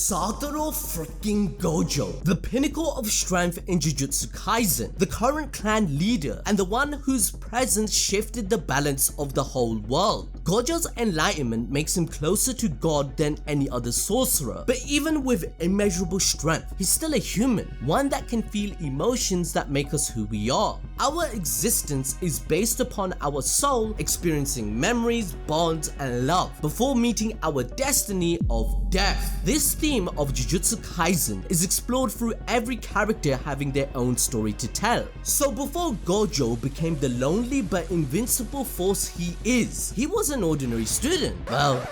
Satoru freaking Gojo, the pinnacle of strength in Jujutsu Kaisen, the current clan leader and the one whose presence shifted the balance of the whole world. Gojo's enlightenment makes him closer to God than any other sorcerer, but even with immeasurable strength, he's still a human, one that can feel emotions that make us who we are. Our existence is based upon our soul experiencing memories, bonds, and love before meeting our destiny of death. This theme of Jujutsu Kaisen is explored through every character having their own story to tell. So before Gojo became the lonely but invincible force he is, he was an ordinary student. Well,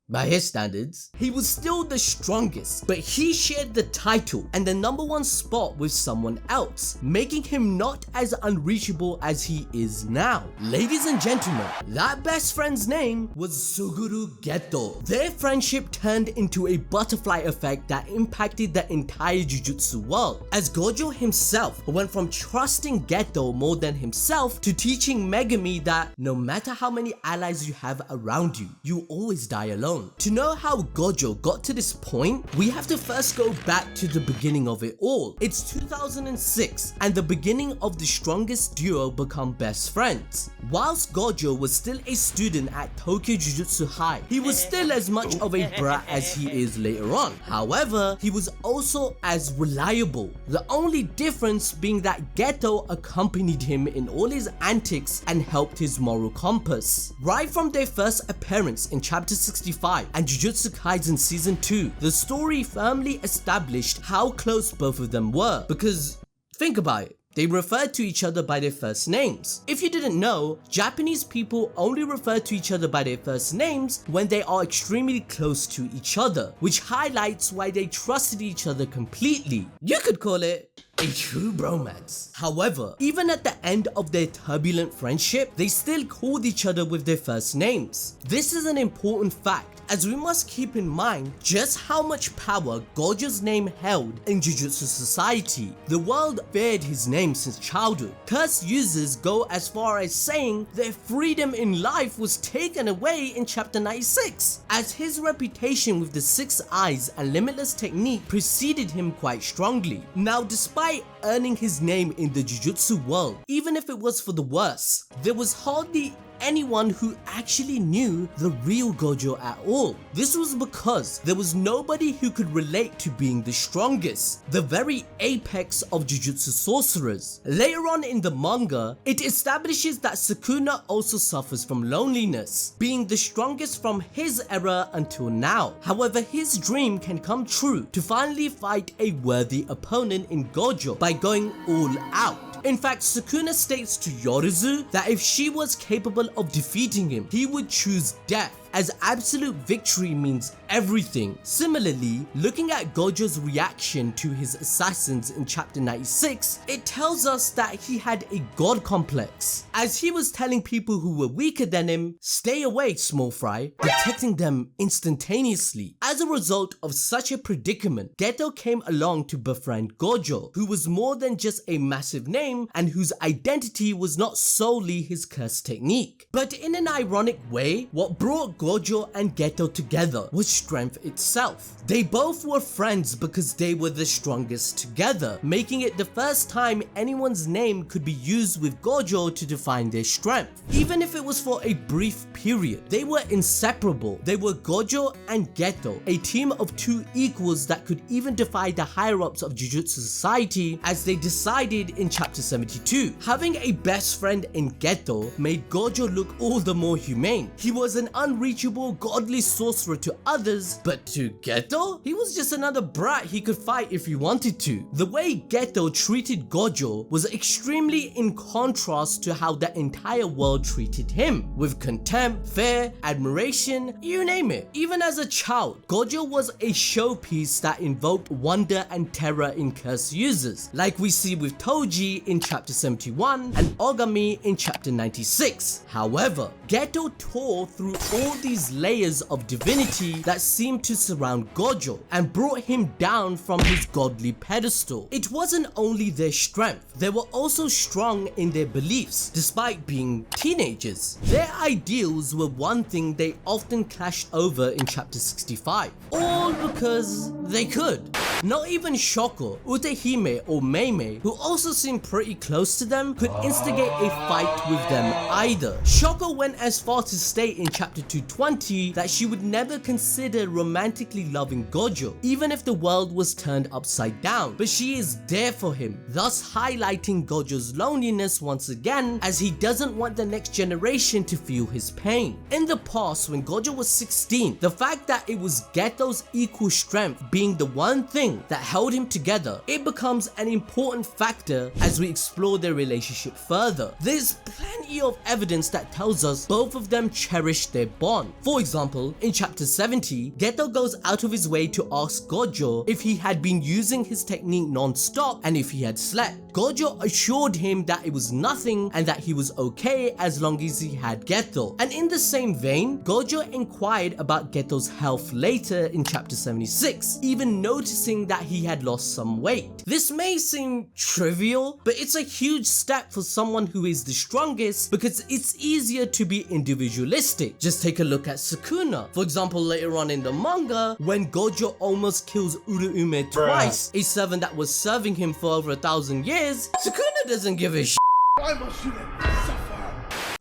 by his standards, he was still the strongest, but he shared the title and the #1 spot with someone else, making him not as unreachable as he is now. Ladies and gentlemen, that best friend's name was Suguru Geto. Their friendship turned into a butterfly effect that impacted the entire Jujutsu world, as Gojo himself went from trusting Geto more than himself to teaching Megami that no matter how many allies you have around you, you always die alone. To know how Gojo got to this point, we have to first go back to the beginning of it all. It's 2006 and the beginning of the strongest duo become best friends. Whilst Gojo was still a student at Tokyo Jujutsu High, he was still as much of a brat as he is later on. However, he was also as reliable, the only difference being that Geto accompanied him in all his antics and helped his moral compass. Right from their first appearance in chapter 65 and Jujutsu Kaisen Season 2, the story firmly established how close both of them were, because think about it. They referred to each other by their first names. If you didn't know, Japanese people only refer to each other by their first names when they are extremely close to each other, which highlights why they trusted each other completely. You could call it a true bromance. However, even at the end of their turbulent friendship, they still called each other with their first names. This is an important fact, as we must keep in mind just how much power Gojo's name held in Jujutsu society. The world feared his name since childhood. Cursed users go as far as saying their freedom in life was taken away in chapter 96, as his reputation with the 6 eyes and limitless technique preceded him quite strongly. Now, despite earning his name in the Jujutsu world, even if it was for the worse, there was hardly anyone who actually knew the real Gojo at all. This was because there was nobody who could relate to being the strongest, the very apex of Jujutsu sorcerers. Later on in the manga, it establishes that Sukuna also suffers from loneliness, being the strongest from his era until now. However, his dream can come true to finally fight a worthy opponent in Gojo by going all out. In fact, Sukuna states to Yorizu that if she was capable of defeating him, he would choose death, as absolute victory means everything. Similarly, looking at Gojo's reaction to his assassins in chapter 96, it tells us that he had a god complex, as he was telling people who were weaker than him, "Stay away, small fry," detecting them instantaneously. As a result of such a predicament, Geto came along to befriend Gojo, who was more than just a massive name and whose identity was not solely his curse technique. But in an ironic way, what brought Gojo and Geto together was strength itself. They both were friends because they were the strongest together, making it the first time anyone's name could be used with Gojo to define their strength. Even if it was for a brief period, they were inseparable. They were Gojo and Geto, a team of 2 equals that could even defy the higher-ups of Jujutsu society, as they decided in chapter 72. Having a best friend in Geto made Gojo look all the more humane. He was an unreachable godly sorcerer to others, but to Geto, he was just another brat he could fight if he wanted to. The way Geto treated Gojo was extremely in contrast to how the entire world treated him, with contempt, fear, admiration, you name it. Even as a child, Gojo was a showpiece that invoked wonder and terror in curse users, like we see with Toji in chapter 71 and Ogami in chapter 96. However, Geto tore through all these layers of divinity that seemed to surround Gojo and brought him down from his godly pedestal. It wasn't only their strength, they were also strong in their beliefs despite being teenagers. Their ideals were one thing they often clashed over in chapter 65, all because they could. Not even Shoko, Utehime or Meimei, who also seemed pretty close to them, could instigate a fight with them either. Shoko went as far to state in chapter 220 that she would never consider romantically loving Gojo, even if the world was turned upside down, but she is there for him, thus highlighting Gojo's loneliness once again, as he doesn't want the next generation to feel his pain. In the past, when Gojo was 16, the fact that it was Geto's equal strength being the one thing that held him together, it becomes an important factor as we explore their relationship further. There's plenty of evidence that tells us both of them cherish their bond. For example, in chapter 70, Geto goes out of his way to ask Gojo if he had been using his technique non-stop and if he had slept. Gojo assured him that it was nothing and that he was okay as long as he had Geto. And in the same vein, Gojo inquired about Geto's health later in chapter 76, even noticing that he had lost some weight. This may seem trivial, but it's a huge step for someone who is the strongest because it's easier to be individualistic. Just take a look at Sukuna. For example, later on in the manga, when Gojo almost kills Ryomen twice, a servant that was serving him for over 1,000 years, Sukuna doesn't give a shit. Why must you let me suffer?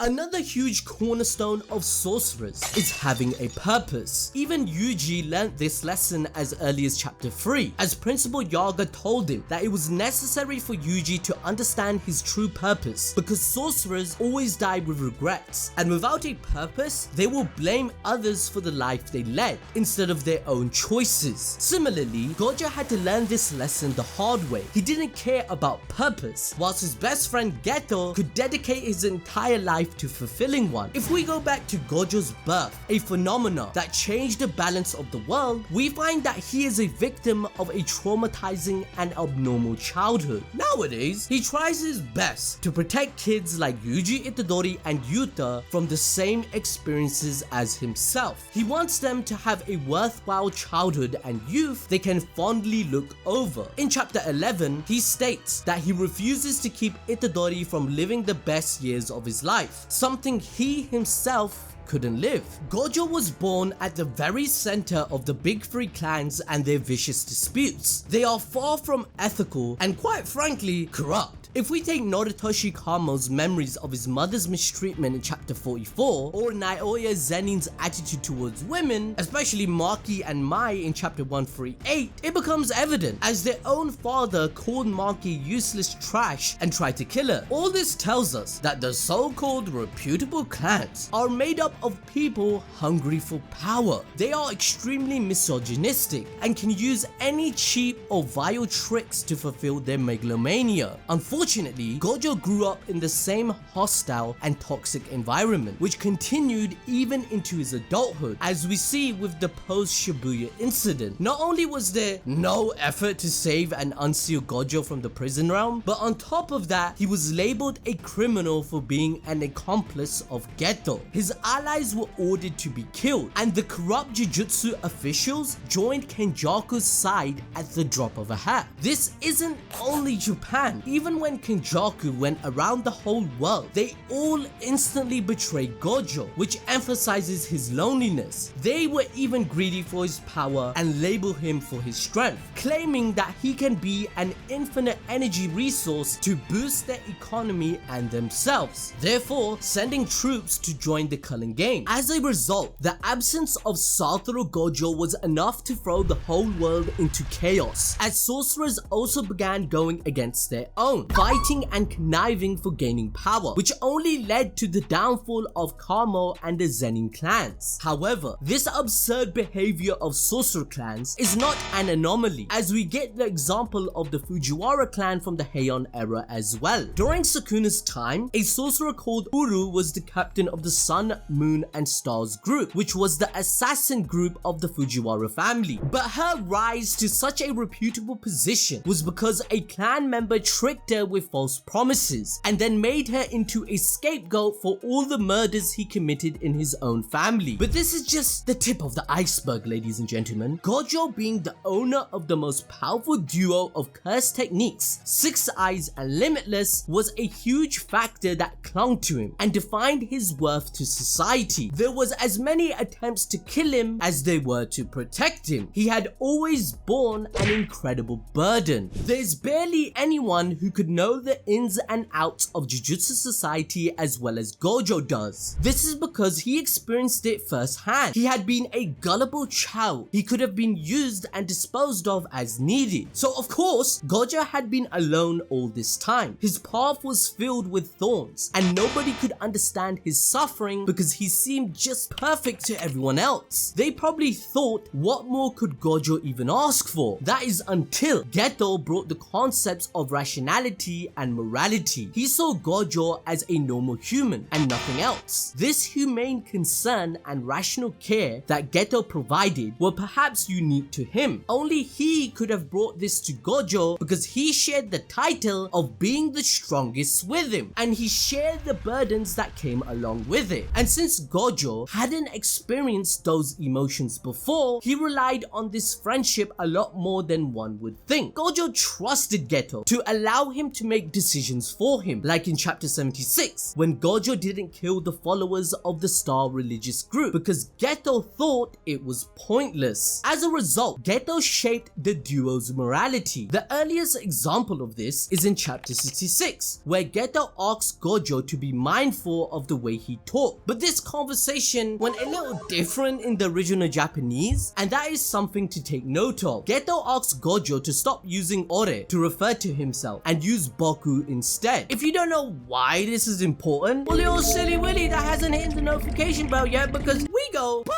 Another huge cornerstone of sorcerers is having a purpose. Even Yuji learnt this lesson as early as chapter 3, as Principal Yaga told him that it was necessary for Yuji to understand his true purpose, because sorcerers always die with regrets, and without a purpose, they will blame others for the life they led, instead of their own choices. Similarly, Gojo had to learn this lesson the hard way. He didn't care about purpose, whilst his best friend Geto could dedicate his entire life to fulfilling one. If we go back to Gojo's birth, a phenomena that changed the balance of the world, we find that he is a victim of a traumatizing and abnormal childhood. Nowadays, he tries his best to protect kids like Yuji Itadori and Yuta from the same experiences as himself. He wants them to have a worthwhile childhood and youth they can fondly look over. In chapter 11, he states that he refuses to keep Itadori from living the best years of his life, something he himself couldn't live. Gojo was born at the very center of the big three clans and their vicious disputes. They are far from ethical and, quite frankly, corrupt. If we take Noritoshi Kamo's memories of his mother's mistreatment in chapter 44, or Naoya Zenin's attitude towards women, especially Maki and Mai in chapter 138, it becomes evident as their own father called Maki useless trash and tried to kill her. All this tells us that the so-called reputable clans are made up of people hungry for power. They are extremely misogynistic and can use any cheap or vile tricks to fulfill their megalomania. Unfortunately, Gojo grew up in the same hostile and toxic environment, which continued even into his adulthood, as we see with the post-Shibuya incident. Not only was there no effort to save and unseal Gojo from the prison realm, but on top of that, he was labeled a criminal for being an accomplice of Geto. His allies were ordered to be killed, and the corrupt Jujutsu officials joined Kenjaku's side at the drop of a hat. This isn't only Japan. Even when Kenjaku went around the whole world, they all instantly betrayed Gojo, which emphasizes his loneliness. They were even greedy for his power and label him for his strength, claiming that he can be an infinite energy resource to boost their economy and themselves, therefore sending troops to join the culling game. As a result, the absence of Satoru Gojo was enough to throw the whole world into chaos, as sorcerers also began going against their own, fighting and conniving for gaining power, which only led to the downfall of Kamo and the Zenin clans. However, this absurd behavior of sorcerer clans is not an anomaly, as we get the example of the Fujiwara clan from the Heian era as well. During Sukuna's time, a sorcerer called Uru was the captain of the Sun, Moon and Stars group, which was the assassin group of the Fujiwara family. But her rise to such a reputable position was because a clan member tricked her with false promises, and then made her into a scapegoat for all the murders he committed in his own family. But this is just the tip of the iceberg, ladies and gentlemen. Gojo, being the owner of the most powerful duo of curse techniques, Six Eyes and Limitless, was a huge factor that clung to him and defined his worth to society. There was as many attempts to kill him as there were to protect him. He had always borne an incredible burden. There's barely anyone who could know the ins and outs of Jujutsu society as well as Gojo does. This is because he experienced it firsthand. He had been a gullible child. He could have been used and disposed of as needed. So of course, Gojo had been alone all this time. His path was filled with thorns, and nobody could understand his suffering because he seemed just perfect to everyone else. They probably thought, what more could Gojo even ask for? That is until Geto brought the concepts of rationality and morality. He saw Gojo as a normal human and nothing else. This humane concern and rational care that Geto provided were perhaps unique to him. Only he could have brought this to Gojo because he shared the title of being the strongest with him, and he shared the burdens that came along with it. And since Gojo hadn't experienced those emotions before, he relied on this friendship a lot more than one would think. Gojo trusted Geto to allow him to make decisions for him, like in chapter 76, when Gojo didn't kill the followers of the Star religious group because Geto thought it was pointless. As a result, Geto shaped the duo's morality. The earliest example of this is in chapter 66, where Geto asks Gojo to be mindful of the way he talked. But this conversation went a little different in the original Japanese, and that is something to take note of. Geto asks Gojo to stop using ore to refer to himself and use boku instead. If you don't know why this is important, well, you're silly willy that hasn't hit the notification bell yet, because we go deep.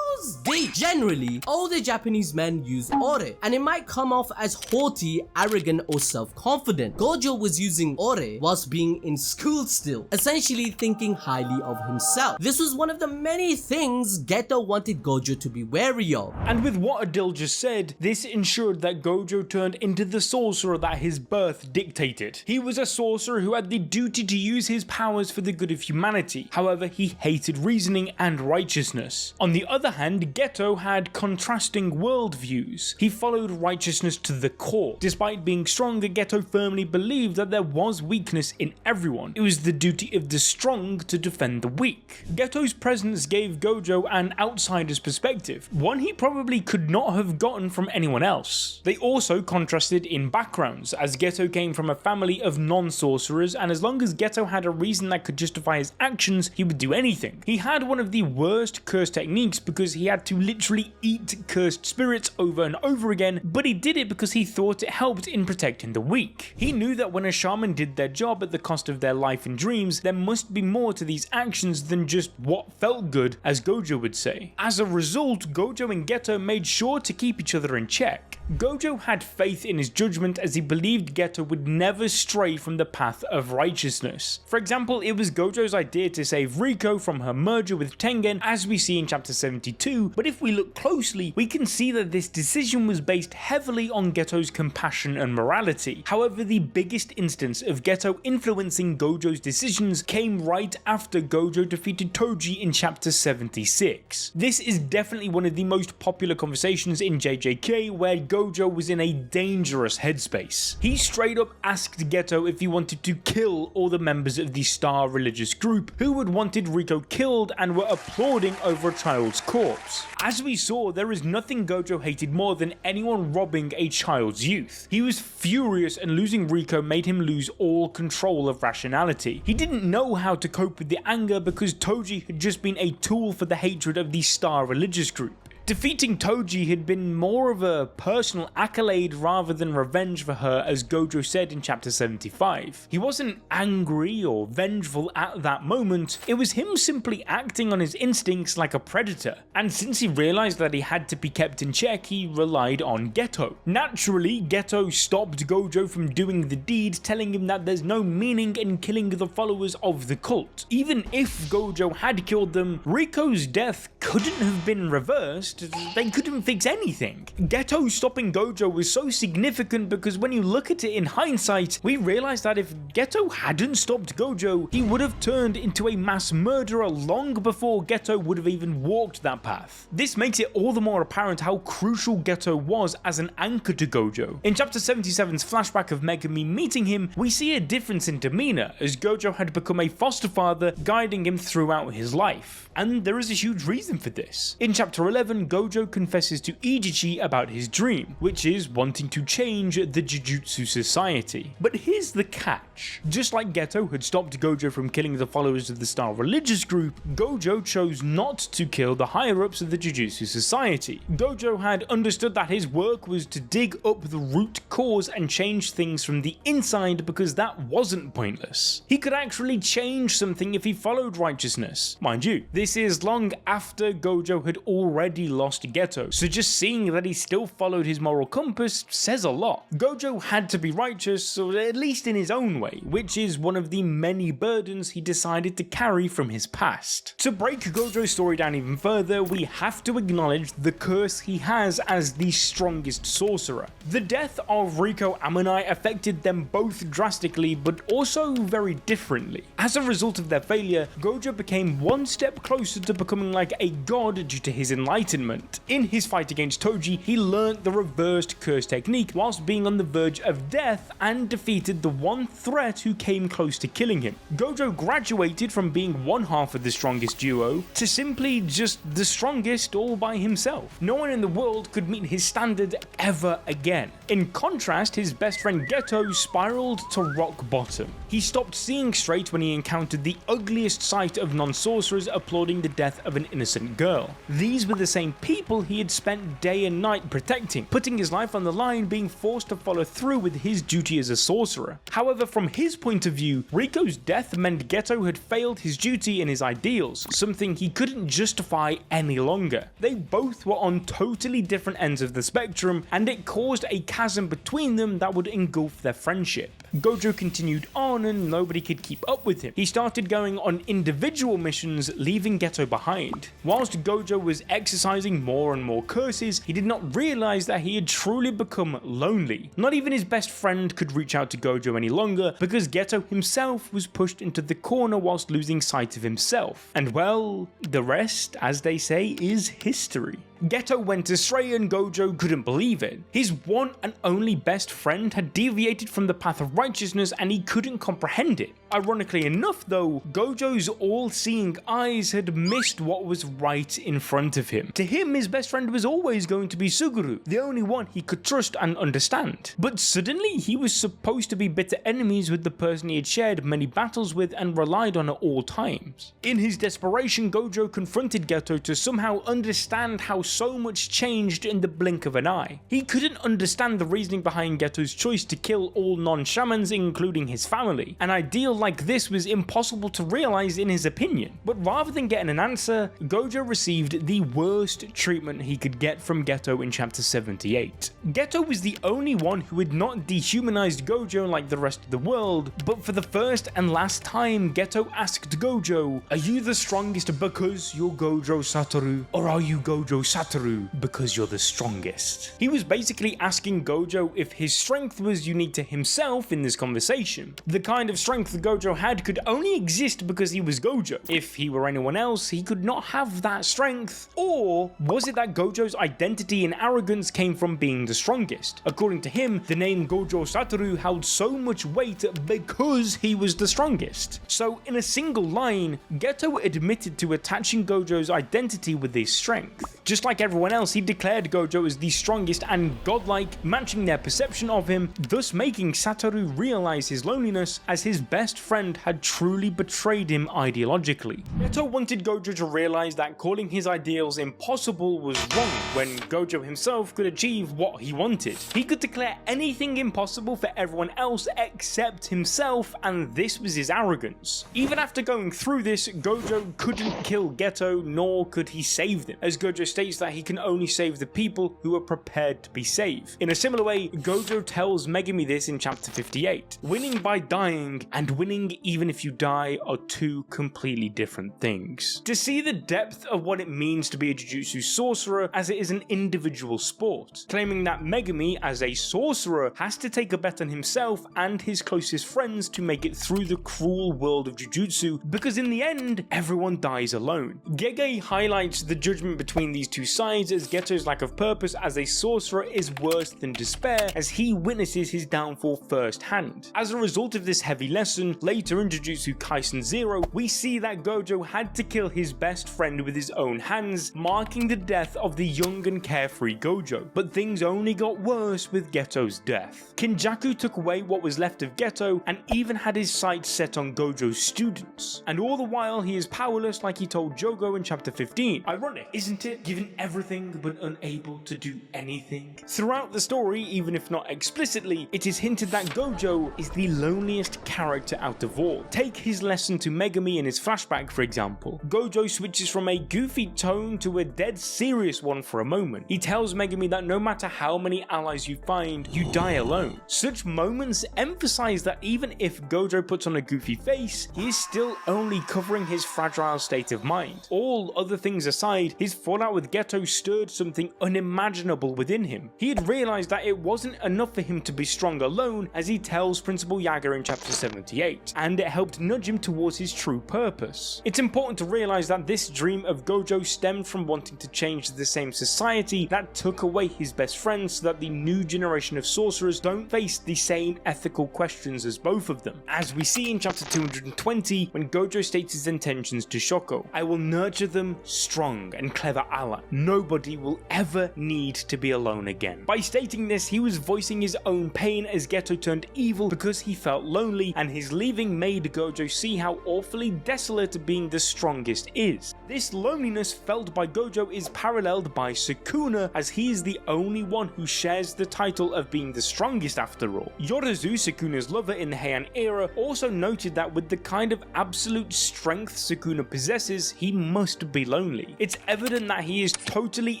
Generally, older Japanese men use ore, and it might come off as haughty, arrogant, or self-confident. Gojo was using ore whilst being in school still, essentially thinking highly of himself. This was one of the many things Geto wanted Gojo to be wary of. And with what Adil just said, this ensured that Gojo turned into the sorcerer that his birth dictated. He was a sorcerer who had the duty to use his powers for the good of humanity. However, he hated reasoning and righteousness. On the other hand, Geto had contrasting worldviews. He followed righteousness to the core. Despite being stronger, Geto firmly believed that there was weakness in everyone. It was the duty of the strong to defend the weak. Geto's presence gave Gojo an outsider's perspective, one he probably could not have gotten from anyone else. They also contrasted in backgrounds, as Geto came from a family of non-sorcerers, and as long as Geto had a reason that could justify his actions, he would do anything. He had one of the worst curse techniques because he had to literally eat cursed spirits over and over again, but he did it because he thought it helped in protecting the weak. He knew that when a shaman did their job at the cost of their life and dreams, there must be more to these actions than just what felt good, as Gojo would say. As a result, Gojo and Geto made sure to keep each other in check. Gojo had faith in his judgment as he believed Geto would never stray from the path of righteousness. For example, it was Gojo's idea to save Riko from her merger with Tengen, as we see in chapter 72, but if we look closely, we can see that this decision was based heavily on Geto's compassion and morality. However, the biggest instance of Geto influencing Gojo's decisions came right after Gojo defeated Toji in chapter 76. This is definitely one of the most popular conversations in JJK, where Gojo was in a dangerous headspace. He straight up asked Geto if he wanted to kill all the members of the Star religious group who had wanted Riko killed and were applauding over a child's corpse. As we saw, there is nothing Gojo hated more than anyone robbing a child's youth. He was furious, and losing Riko made him lose all control of rationality. He didn't know how to cope with the anger because Toji had just been a tool for the hatred of the Star religious group. Defeating Toji had been more of a personal accolade rather than revenge for her, as Gojo said in chapter 75. He wasn't angry or vengeful at that moment, it was him simply acting on his instincts like a predator, and since he realized that he had to be kept in check, he relied on Geto. Naturally, Geto stopped Gojo from doing the deed, telling him that there's no meaning in killing the followers of the cult. Even if Gojo had killed them, Riko's death couldn't have been reversed, they couldn't fix anything. Geto stopping Gojo was so significant because when you look at it in hindsight, we realize that if Geto hadn't stopped Gojo, he would have turned into a mass murderer long before Geto would have even walked that path. This makes it all the more apparent how crucial Geto was as an anchor to Gojo. In chapter 77's flashback of Megumi meeting him, we see a difference in demeanor as Gojo had become a foster father guiding him throughout his life. And there is a huge reason for this. In chapter 11, Gojo confesses to Ijichi about his dream, which is wanting to change the Jujutsu society. But here's the catch. Just like Geto had stopped Gojo from killing the followers of the Star religious group, Gojo chose not to kill the higher-ups of the Jujutsu society. Gojo had understood that his work was to dig up the root cause and change things from the inside because that wasn't pointless. He could actually change something if he followed righteousness. Mind you, this is long after Gojo had already lost Geto, so just seeing that he still followed his moral compass says a lot. Gojo had to be righteous, or at least in his own way, which is one of the many burdens he decided to carry from his past. To break Gojo's story down even further, we have to acknowledge the curse he has as the strongest sorcerer. The death of Riko Amanai affected them both drastically, but also very differently. As a result of their failure, Gojo became one step closer to becoming like a god due to his enlightenment. In his fight against Toji, he learnt the reversed curse technique whilst being on the verge of death and defeated the one threat who came close to killing him. Gojo graduated from being one half of the strongest duo to simply just the strongest all by himself. No one in the world could meet his standard ever again. In contrast, his best friend Geto spiraled to rock bottom. He stopped seeing straight when he encountered the ugliest sight of non-sorcerers applauding the death of an innocent girl. These were the same people he had spent day and night protecting, putting his life on the line, being forced to follow through with his duty as a sorcerer. However, from his point of view, Riko's death meant Geto had failed his duty and his ideals, something he couldn't justify any longer. They both were on totally different ends of the spectrum, and it caused a chasm between them that would engulf their friendship. Gojo continued on and nobody could keep up with him. He started going on individual missions, leaving Geto behind. Whilst Gojo was exercising more and more curses, he did not realize that he had truly become lonely. Not even his best friend could reach out to Gojo any longer because Geto himself was pushed into the corner whilst losing sight of himself. And well, the rest, as they say, is history. Geto went astray and Gojo couldn't believe it. His one and only best friend had deviated from the path of righteousness and he couldn't comprehend it. Ironically enough though, Gojo's all-seeing eyes had missed what was right in front of him. To him, his best friend was always going to be Suguru, the only one he could trust and understand. But suddenly he was supposed to be bitter enemies with the person he had shared many battles with and relied on at all times. In his desperation, Gojo confronted Geto to somehow understand how so much changed in the blink of an eye. He couldn't understand the reasoning behind Geto's choice to kill all non-shamans, including his family. An ideal like this was impossible to realize in his opinion. But rather than getting an answer, Gojo received the worst treatment he could get from Geto in chapter 78. Geto was the only one who had not dehumanized Gojo like the rest of the world, but for the first and last time, Geto asked Gojo, "Are you the strongest because you're Gojo Satoru, or are you Gojo Satoru because you're the strongest?" He was basically asking Gojo if his strength was unique to himself in this conversation. The kind of strength Gojo had could only exist because he was Gojo. If he were anyone else, he could not have that strength. Or was it that Gojo's identity and arrogance came from being the strongest? According to him, the name Gojo Satoru held so much weight because he was the strongest. So in a single line, Geto admitted to attaching Gojo's identity with his strength. Just like everyone else, he declared Gojo as the strongest and godlike, matching their perception of him, thus making Satoru realize his loneliness as his best friend had truly betrayed him ideologically. Geto wanted Gojo to realize that calling his ideals impossible was wrong when Gojo himself could achieve what he wanted. He could declare anything impossible for everyone else except himself, and this was his arrogance. Even after going through this, Gojo couldn't kill Geto, nor could he save them, as Gojo states that he can only save the people who are prepared to be saved. In a similar way, Gojo tells Megumi this in chapter 58. Winning by dying and winning winning even if you die are two completely different things. To see the depth of what it means to be a Jujutsu sorcerer, as it is an individual sport, claiming that Megumi as a sorcerer has to take a bet on himself and his closest friends to make it through the cruel world of Jujutsu, because in the end everyone dies alone. Gege highlights the judgment between these two sides, as Geto's lack of purpose as a sorcerer is worse than despair, as he witnesses his downfall firsthand. As a result of this heavy lesson, later in Jujutsu Kaisen 0, we see that Gojo had to kill his best friend with his own hands, marking the death of the young and carefree Gojo. But things only got worse with Geto's death. Kinjaku took away what was left of Geto and even had his sights set on Gojo's students. And all the while he is powerless, like he told Jogo in chapter 15. Ironic, isn't it? Given everything but unable to do anything. Throughout the story, even if not explicitly, it is hinted that Gojo is the loneliest character out of all. Take his lesson to Megumi in his flashback, for example. Gojo switches from a goofy tone to a dead serious one for a moment. He tells Megumi that no matter how many allies you find, you die alone. Such moments emphasize that even if Gojo puts on a goofy face, he is still only covering his fragile state of mind. All other things aside, his fallout with Geto stirred something unimaginable within him. He had realized that it wasn't enough for him to be strong alone, as he tells Principal Yaga in chapter 78, and it helped nudge him towards his true purpose. It's important to realize that this dream of Gojo stemmed from wanting to change the same society that took away his best friend, so that the new generation of sorcerers don't face the same ethical questions as both of them. As we see in chapter 220, when Gojo states his intentions to Shoko: "I will nurture them strong and clever ally. Nobody will ever need to be alone again." By stating this, he was voicing his own pain as Geto turned evil because he felt lonely, and his leaving made Gojo see how awfully desolate being the strongest is. This loneliness felt by Gojo is paralleled by Sukuna, as he is the only one who shares the title of being the strongest after all. Yorozu, Sukuna's lover in the Heian era, also noted that with the kind of absolute strength Sukuna possesses, he must be lonely. It's evident that he is totally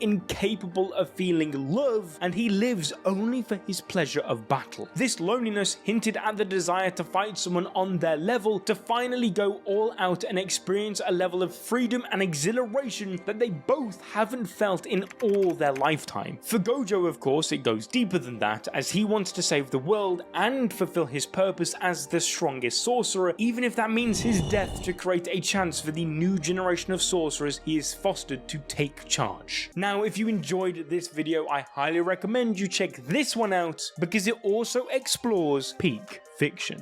incapable of feeling love, and he lives only for his pleasure of battle. This loneliness hinted at the desire to fight someone on their level, to finally go all out and experience a level of freedom and exhilaration that they both haven't felt in all their lifetime. For Gojo, of course, it goes deeper than that, as he wants to save the world and fulfill his purpose as the strongest sorcerer, even if that means his death to create a chance for the new generation of sorcerers he has fostered to take charge. Now, if you enjoyed this video, I highly recommend you check this one out, because it also explores peak fiction.